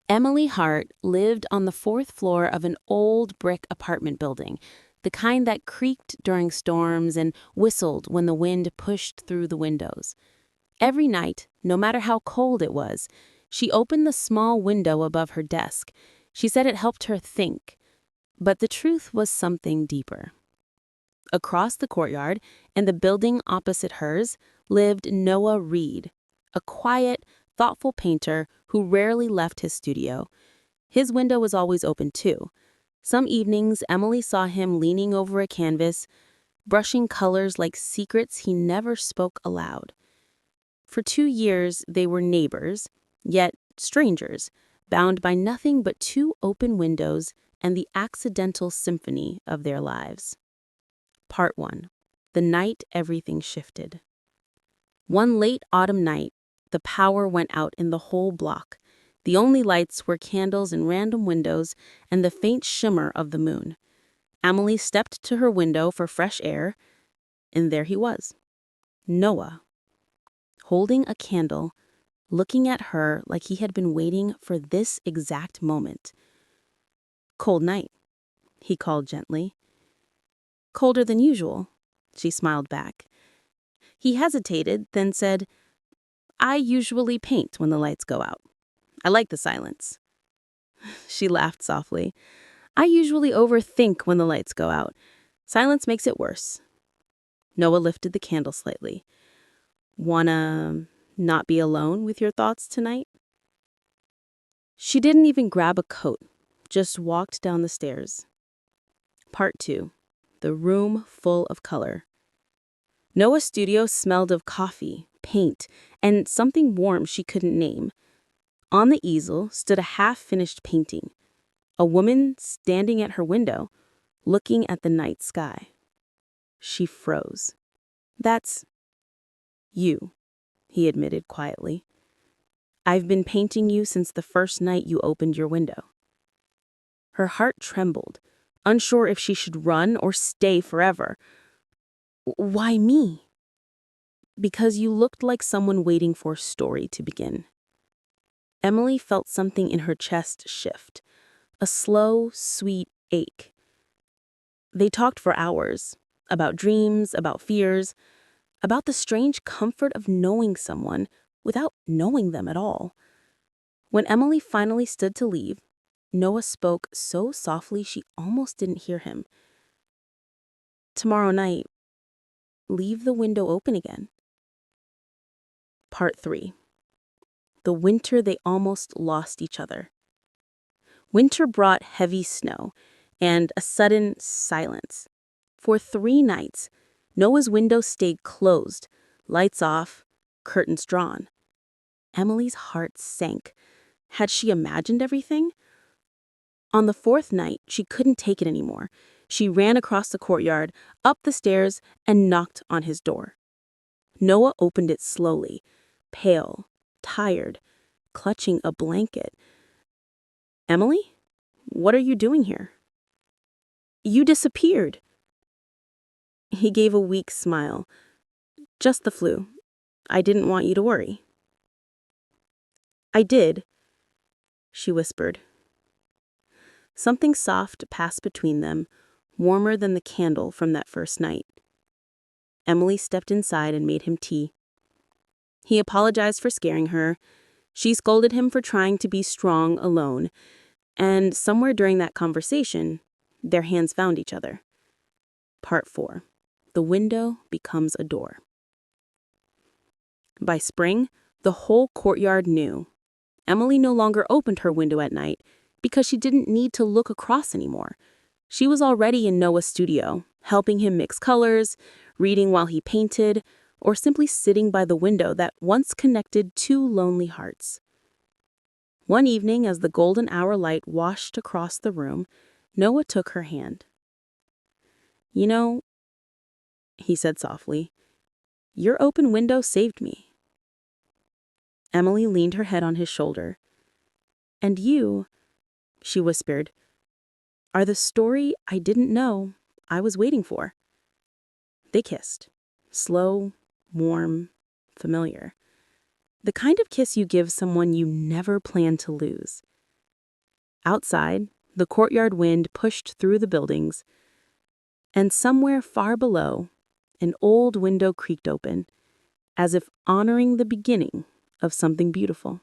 Emily Hart lived on the fourth floor of an old brick apartment building, the kind that creaked during storms and whistled when the wind pushed through the windows. Every night, no matter how cold it was, she opened the small window above her desk. She said it helped her think, but the truth was something deeper. Across the courtyard, in the building opposite hers, lived Noah Reed, a quiet, thoughtful painter who rarely left his studio. His window was always open too. Some evenings, Emily saw him leaning over a canvas, brushing colors like secrets he never spoke aloud. For 2 years, they were neighbors, yet strangers, bound by nothing but two open windows and the accidental symphony of their lives. Part 1. The night everything shifted. One late autumn night, the power went out in the whole block. The only lights were candles in random windows and the faint shimmer of the moon. Emily stepped to her window for fresh air, and there he was, Noah, holding a candle, looking at her like he had been waiting for this exact moment. "Cold night," he called gently. "Colder than usual," she smiled back. He hesitated, then said, "I usually paint when the lights go out. I like the silence." She laughed softly. "I usually overthink when the lights go out. Silence makes it worse." Noah lifted the candle slightly. "Wanna not be alone with your thoughts tonight?" She didn't even grab a coat, just walked down the stairs. Part 2. The room full of color. Noah's studio smelled of coffee, paint, and something warm she couldn't name. On the easel stood a half-finished painting, a woman standing at her window, looking at the night sky. She froze. "That's you," he admitted quietly. "I've been painting you since the first night you opened your window." Her heart trembled, unsure if she should run or stay forever. "Why me?" "Because you looked like someone waiting for a story to begin." Emily felt something in her chest shift, a slow, sweet ache. They talked for hours, about dreams, about fears, about the strange comfort of knowing someone without knowing them at all. When Emily finally stood to leave, Noah spoke so softly she almost didn't hear him. "Tomorrow night, leave the window open again." Part 3. The winter they almost lost each other. Winter brought heavy snow and a sudden silence. For 3 nights, Noah's window stayed closed, lights off, curtains drawn. Emily's heart sank. Had she imagined everything? On the 4th night, she couldn't take it anymore. She ran across the courtyard, up the stairs, and knocked on his door. Noah opened it slowly, pale, tired, clutching a blanket. "Emily, what are you doing here?" "You disappeared." He gave a weak smile. "Just the flu. I didn't want you to worry." "I did," she whispered. Something soft passed between them, warmer than the candle from that first night. Emily stepped inside and made him tea. He apologized for scaring her. She scolded him for trying to be strong alone. And somewhere during that conversation, their hands found each other. Part 4. The window becomes a door. By spring, the whole courtyard knew. Emily no longer opened her window at night because she didn't need to look across anymore. She was already in Noah's studio, helping him mix colors, reading while he painted, or simply sitting by the window that once connected two lonely hearts. One evening, as the golden hour light washed across the room, Noah took her hand. "You know," he said softly, "your open window saved me." Emily leaned her head on his shoulder. "And you," she whispered, "are the story I didn't know I was waiting for." They kissed, slow, warm, familiar. The kind of kiss you give someone you never plan to lose. Outside, the courtyard wind pushed through the buildings, and somewhere far below, an old window creaked open, as if honoring the beginning of something beautiful.